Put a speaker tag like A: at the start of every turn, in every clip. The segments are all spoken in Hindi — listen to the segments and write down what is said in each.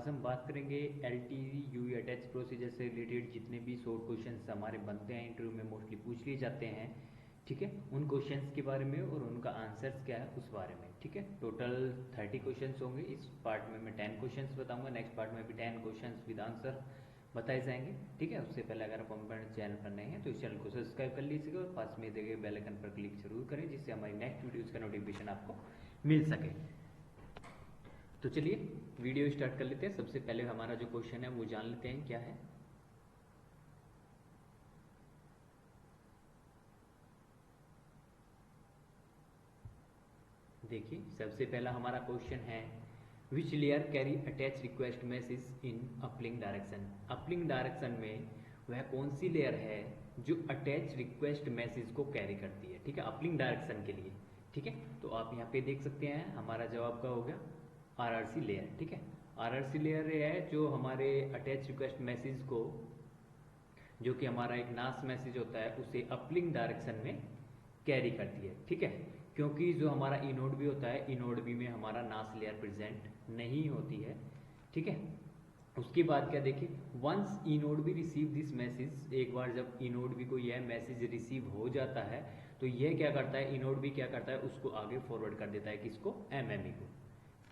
A: आज हम बात करेंगे LTE यूई अटैच प्रोसीजर से रिलेटेड जितने भी शॉर्ट क्वेश्चंस हमारे बनते हैं इंटरव्यू में मोस्टली पूछ लिए जाते हैं, ठीक है, उन क्वेश्चंस के बारे में और उनका आंसर्स क्या है उस बारे में, ठीक है। टोटल 30 क्वेश्चंस होंगे। इस पार्ट में मैं 10 क्वेश्चंस बताऊंगा, नेक्स्ट पार्ट में भी 10 क्वेश्चंस विद आंसर बताए जाएंगे, ठीक है। उससे पहले अगर आप हमारे चैनल पर नए हैं तो इस चैनल को सब्सक्राइब कर लीजिएगा और पास में दिए गए बेल आइकन पर क्लिक जरूर करें जिससे हमारी नेक्स्ट वीडियोज़ का नोटिफिकेशन आपको मिल सके। तो चलिए वीडियो स्टार्ट कर लेते हैं। सबसे पहले हमारा जो क्वेश्चन है वो जान लेते हैं क्या है। देखिए सबसे पहला हमारा क्वेश्चन है which layer carry attach request message in uplink direction. Uplink direction में वह कौन सी लेयर है जो अटैच रिक्वेस्ट मैसेज को कैरी करती है, ठीक है, अपलिंक डायरेक्शन के लिए, ठीक है। तो आप यहाँ पे देख सकते हैं हमारा जवाब का हो गया RRC लेयर, ठीक है। RRC लेयर है जो हमारे अटैच रिक्वेस्ट मैसेज को, जो कि हमारा एक नास मैसेज होता है, उसे अपलिंक डायरेक्शन में कैरी करती है, ठीक है। क्योंकि जो हमारा इनोड भी होता है, इनोड भी में हमारा नास लेयर प्रेजेंट नहीं होती है, ठीक है। उसके बाद क्या देखिए, वंस इनोड भी रिसीव दिस मैसेज, एक बार जब इनोड भी को यह मैसेज रिसीव हो जाता है तो यह क्या करता है, इनोड भी क्या करता है, उसको आगे फॉरवर्ड कर देता है किसको, MME को,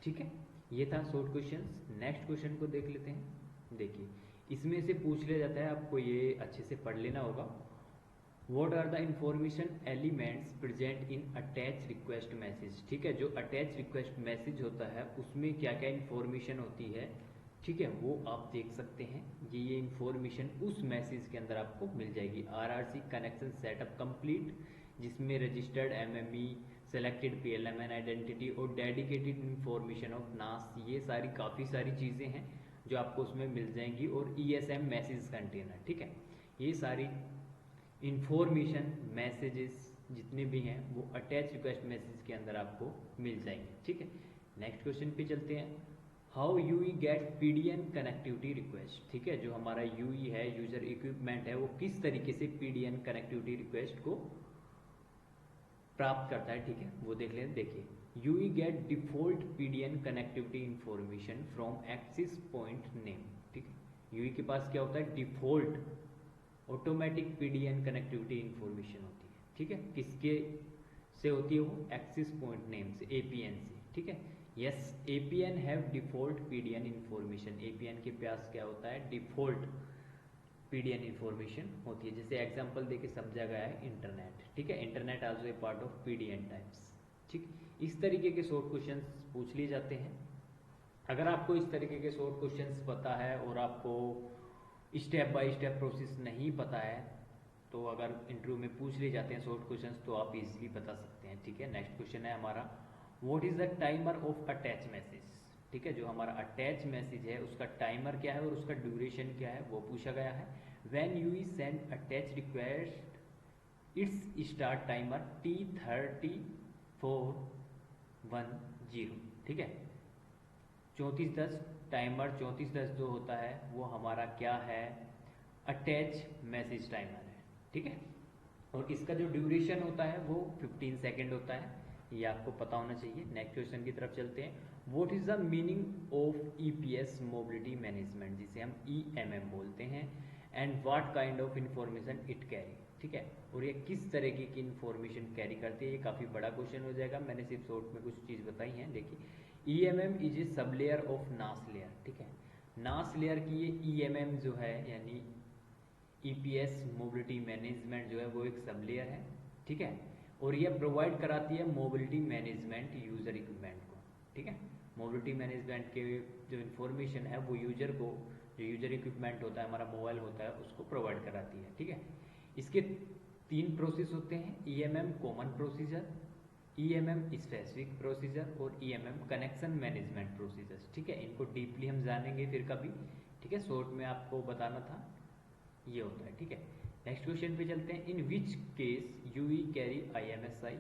A: ठीक है। ये था शॉर्ट क्वेश्चन। नेक्स्ट क्वेश्चन को देख लेते हैं। देखिए इसमें से पूछ लिया जाता है, आपको ये अच्छे से पढ़ लेना होगा। What are the information elements present in attach request message, ठीक है। जो अटैच रिक्वेस्ट मैसेज होता है उसमें क्या क्या इंफॉर्मेशन होती है, ठीक है, वो आप देख सकते हैं। ये इंफॉर्मेशन उस मैसेज के अंदर आपको मिल जाएगी। RRC कनेक्शन सेटअप कंप्लीट, जिसमें registered MME, selected PLMN identity और डेडिकेटेड इंफॉर्मेशन ऑफ नास, ये सारी काफ़ी सारी चीज़ें हैं जो आपको उसमें मिल जाएंगी। और ESM मैसेज कंटेनर, ठीक है, ये सारी इंफॉर्मेशन मैसेजेस जितने भी हैं वो अटैच रिक्वेस्ट मैसेज के अंदर आपको मिल जाएंगे, ठीक है। नेक्स्ट क्वेश्चन पे चलते हैं। How UE get PDN connectivity request, ठीक है। जो हमारा यूई है, यूजर इक्विपमेंट है, वो किस तरीके से PDN कनेक्टिविटी रिक्वेस्ट को प्राप्त करता है, ठीक है, वो देख लें। देखिए UE get default PDN connectivity information from access point name, ठीक है। यूई के पास क्या होता है, default automatic PDN connectivity information होती है, ठीक है। किसके से होती है वो, एक्सेस पॉइंट नेम से, APN से, ठीक है। Yes, APN have default PDN information. APN के पास क्या होता है, डिफॉल्ट PDN इंफॉर्मेशन होती है। जैसे एग्जांपल देके समझा गया है इंटरनेट, ठीक है, internet also a part of PDN types, ठीक। इस तरीके के शॉर्ट क्वेश्चंस पूछ लिए जाते हैं। अगर आपको इस तरीके के शॉर्ट क्वेश्चंस पता है और आपको स्टेप बाय स्टेप प्रोसेस नहीं पता है, तो अगर इंटरव्यू में पूछ लिए जाते हैं शॉर्ट क्वेश्चंस तो आप इजीली बता सकते हैं, ठीक है। नेक्स्ट क्वेश्चन है हमारा, what is the timer of attach message, ठीक है। जो हमारा अटैच मैसेज है उसका टाइमर क्या है और उसका ड्यूरेशन क्या है वो पूछा गया है। When you send attach request it's start timer T3410, ठीक है। 3410 टाइमर 3410 जो होता है वो हमारा क्या है, अटैच मैसेज टाइमर है, ठीक है। और इसका जो ड्यूरेशन होता है वो 15 सेकेंड होता है, ये आपको पता होना चाहिए। नेक्स्ट क्वेश्चन की तरफ चलते हैं। What is the meaning of EPS mobility management, जिसे हम EMM बोलते हैं, and what kind of information it carry, ठीक है। और ये किस तरीके की इंफॉर्मेशन कैरी करती है, ये काफ़ी बड़ा क्वेश्चन हो जाएगा। मैंने सिर्फ शॉर्ट में कुछ चीज़ बताई हैं। देखिए EMM is a sub layer of नास लेयर, ठीक है। नास लेयर की ये EMM जो है यानी EPS मोबिलिटी मैनेजमेंट जो है वो एक सब लेयर है, ठीक है। और यह प्रोवाइड कराती है मोबिलिटी मैनेजमेंट यूजर इक्विपमेंट को, ठीक है। मोबिलिटी मैनेजमेंट के जो इन्फॉर्मेशन है वो यूजर को, जो यूजर इक्विपमेंट होता है हमारा मोबाइल होता है, उसको प्रोवाइड कराती है, ठीक है। इसके 3 प्रोसेस होते हैं, EMM common procedure, EMM specific procedure और EMM कनेक्शन मैनेजमेंट प्रोसीजर, ठीक है। इनको डीपली हम जानेंगे फिर कभी, ठीक है। शॉर्ट में आपको बताना था ये होता है, ठीक है। नेक्स्ट क्वेश्चन पे चलते हैं। इन which case Yui carry IMSI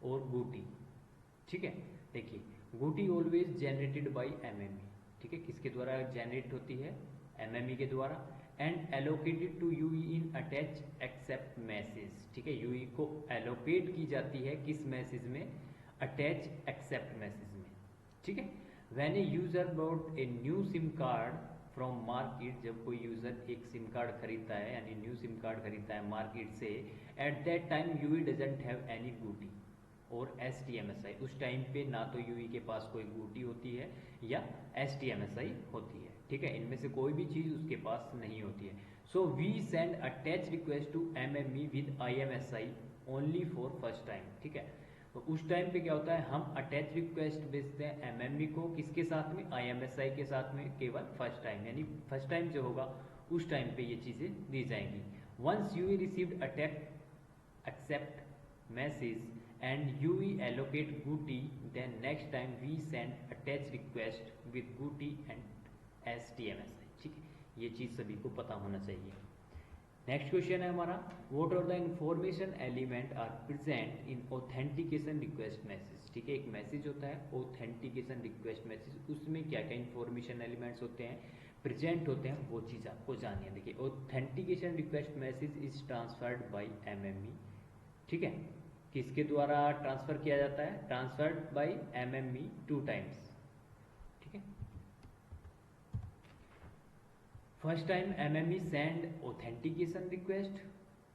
A: और GUTI, ठीक है। देखिए GUTI always generated by MME, ठीक है, किसके द्वारा जनरेट होती है, MME के द्वारा, and allocated to UE in attach accept message, ठीक है। यूई को एलोकेट की जाती है किस मैसेज में, अटैच एक्सेप्ट मैसेज में, ठीक है। When a user bot a new SIM card from market, जब कोई यूजर एक सिम कार्ड खरीदता है यानी न्यू सिम कार्ड खरीदता है मार्केट से, at that time UE doesn't have any GUTI और STMSI, उस टाइम पे ना तो यूई के पास कोई गूटी होती है या STMSI होती है, ठीक है, इनमें से कोई भी चीज़ उसके पास नहीं होती है। So we send attach request to MME with IMSI only for first time, ठीक है। तो उस टाइम पे क्या होता है, हम अटैच रिक्वेस्ट भेजते हैं MME को, किसके साथ में, IMSI के साथ में, केवल फर्स्ट टाइम, यानी फर्स्ट टाइम जो होगा उस टाइम पे ये चीज़ें दी जाएंगी। Once UE received accept message and UE allocate GUTI, then next time we send attach request with GUTI and STMSI, ठीक है, ये चीज़ सभी को पता होना चाहिए। नेक्स्ट क्वेश्चन है हमारा, what are the information element are present in authentication request message, ठीक है, एक मैसेज होता है ऑथेंटिकेशन रिक्वेस्ट मैसेज, उसमें क्या क्या इंफॉर्मेशन एलिमेंट्स होते हैं, प्रेजेंट होते हैं, वो चीज़ आपको जाननी है। देखिए, authentication request message is transferred by MME, ठीक है, किसके द्वारा ट्रांसफर किया जाता है, ट्रांसफर्ड बाय MME 2 टाइम्स, ठीक है। First time MME send authentication request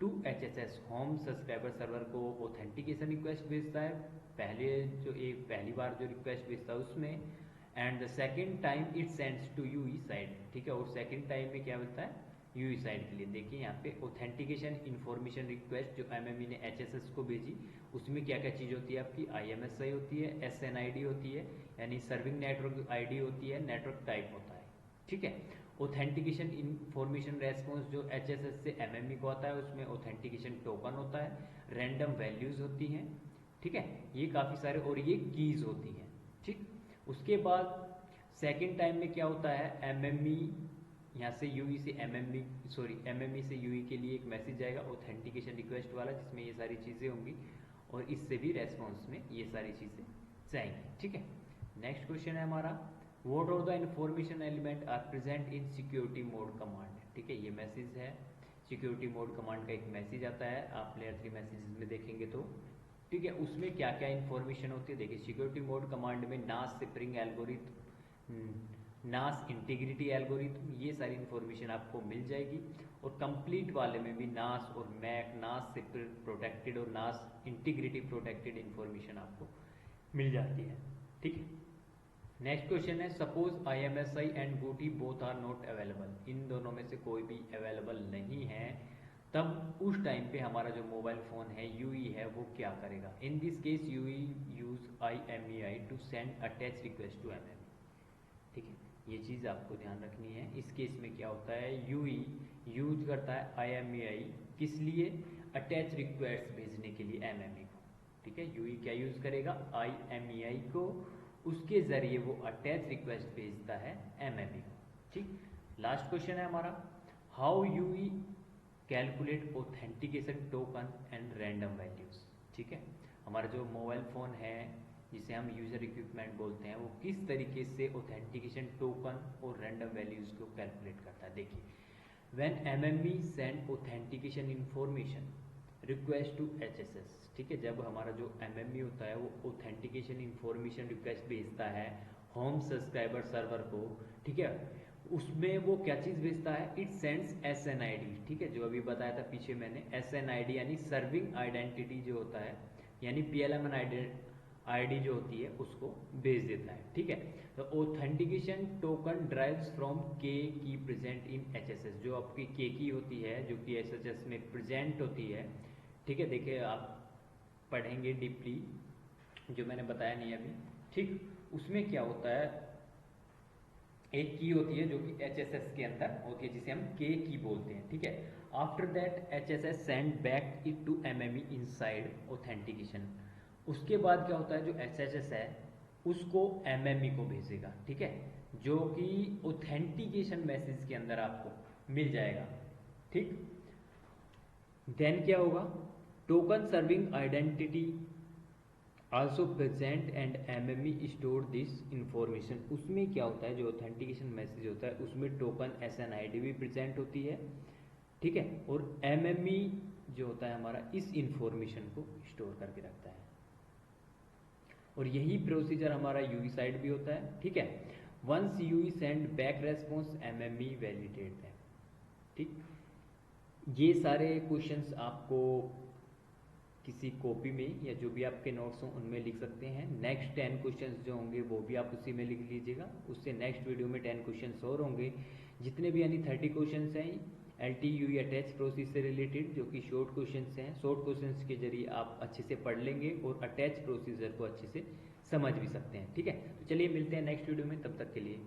A: to HSS, home subscriber server को ऑथेंटिकेशन रिक्वेस्ट भेजता है, पहली बार जो रिक्वेस्ट भेजता है उसमें, and the second time it sends to UE side, ठीक है, और सेकेंड टाइम में क्या मिलता है, यूई साइड के लिए। देखिए यहाँ पे ऑथेंटिकेशन इन्फॉर्मेशन रिक्वेस्ट जो MME ने HSS को भेजी, उसमें क्या क्या चीज़ होती है आपकी, IMSI होती है, SNID होती है, यानी सर्विंग नेटवर्क ID होती है, नेटवर्क टाइप होता है, ठीक है। ऑथेंटिकेशन इन्फॉर्मेशन रेस्पॉन्स जो HSS से MME को आता है, उसमें ऑथेंटिकेशन टोकन होता है, रैंडम वैल्यूज होती हैं, ठीक है, ये काफ़ी सारे, और ये कीज होती हैं, ठीक। उसके बाद सेकेंड टाइम में क्या होता है, MME यहाँ से यूई से MME से यूई के लिए एक मैसेज आएगा ऑथेंटिकेशन रिक्वेस्ट वाला, जिसमें ये सारी चीज़ें होंगी, और इससे भी रेस्पॉन्स में ये सारी चीज़ें जाएंगी, ठीक है। नेक्स्ट क्वेश्चन है हमारा, what are the information element are present in security mode command, ठीक है, ये मैसेज है, सिक्योरिटी मोड कमांड का एक मैसेज आता है, आप लेयर 3 मैसेजेस में देखेंगे तो, ठीक है, उसमें क्या क्या इन्फॉर्मेशन होती है। देखिए, सिक्योरिटी मोड कमांड में नास स्प्रिंग एल्गोरिथम, नास इंटीग्रिटी एल्गोरिथम, ये सारी इन्फॉर्मेशन आपको मिल जाएगी, और कंप्लीट वाले में भी नास और मैक, नास से प्रोटेक्टेड और नास इंटीग्रिटी प्रोटेक्टेड इन्फॉर्मेशन आपको मिल जाती है, ठीक है। नेक्स्ट क्वेश्चन है, suppose IMSI and GUTI both are not available, इन दोनों में से कोई भी अवेलेबल नहीं है, तब उस टाइम पे हमारा जो मोबाइल फ़ोन है यूई है वो क्या करेगा। In this case UE use IMEI to send attach request to MME, ठीक है, ये चीज़ आपको ध्यान रखनी है। इस केस में क्या होता है, यूई यूज करता है IMEI किस लिए, अटैच रिक्वेस्ट भेजने के लिए MME को, ठीक है, यूई क्या यूज करेगा, IMEI को, उसके जरिए वो अटैच रिक्वेस्ट भेजता है MME को, ठीक। लास्ट क्वेश्चन है हमारा, how UE calculate authentication token and random values, ठीक है, हमारा जो मोबाइल फ़ोन है जिसे हम यूजर इक्विपमेंट बोलते हैं, वो किस तरीके से ऑथेंटिकेशन टोकन और रैंडम वैल्यूज को कैलकुलेट करता है। देखिए, when MME send authentication information request to HSS, ठीक है, जब हमारा जो MME होता है वो ऑथेंटिकेशन इन्फॉर्मेशन रिक्वेस्ट भेजता है होम सब्सक्राइबर सर्वर को, ठीक है, उसमें वो क्या चीज़ भेजता है, इट सेंड्स SNID, ठीक है, जो अभी बताया था पीछे मैंने, SNID यानी सर्विंग आइडेंटिटी जो होता है, यानी PLMN ID जो होती है उसको भेज देता है, ठीक है। तो ऑथेंटिकेशन टोकन ड्राइव्स फ्रॉम के की प्रेजेंट इन HSS, जो आपकी के की होती है जो कि SHS में प्रेजेंट होती है, ठीक है, देखिए आप पढ़ेंगे डीपली, जो मैंने बताया नहीं अभी, ठीक, उसमें क्या होता है, एक की होती है जो कि HSS के अंदर होती है, जिसे हम के की बोलते हैं, ठीक है। After that HSS send back it to MME inside authentication, उसके बाद क्या होता है, जो HSS है उसको MME को भेजेगा, ठीक है, जो कि ऑथेंटिकेशन मैसेज के अंदर आपको मिल जाएगा, ठीक। देन क्या होगा, token serving identity also present and MME store this information, उसमें क्या होता है, जो ऑथेंटिकेशन मैसेज होता है उसमें टोकन SNID भी प्रेजेंट होती है, ठीक है, और MME जो होता है हमारा इस इंफॉर्मेशन को स्टोर करके रखता है। और यही प्रोसीजर हमारा यूई साइड भी होता है, ठीक है। Once UE send back response MME validate है, ठीक। ये सारे क्वेश्चंस आपको किसी कॉपी में या जो भी आपके नोट्स हों उनमें लिख सकते हैं। नेक्स्ट 10 क्वेश्चंस जो होंगे वो भी आप उसी में लिख लीजिएगा। उससे नेक्स्ट वीडियो में 10 क्वेश्चंस और होंगे, जितने भी यानी 30 क्वेश्चंस हैं LTU अटैच प्रोसेस से रिलेटेड, जो कि शॉर्ट क्वेश्चंस हैं। शॉर्ट क्वेश्चंस के जरिए आप अच्छे से पढ़ लेंगे और अटैच प्रोसीजर को अच्छे से समझ भी सकते हैं, ठीक है। तो चलिए मिलते हैं नेक्स्ट वीडियो में, तब तक के लिए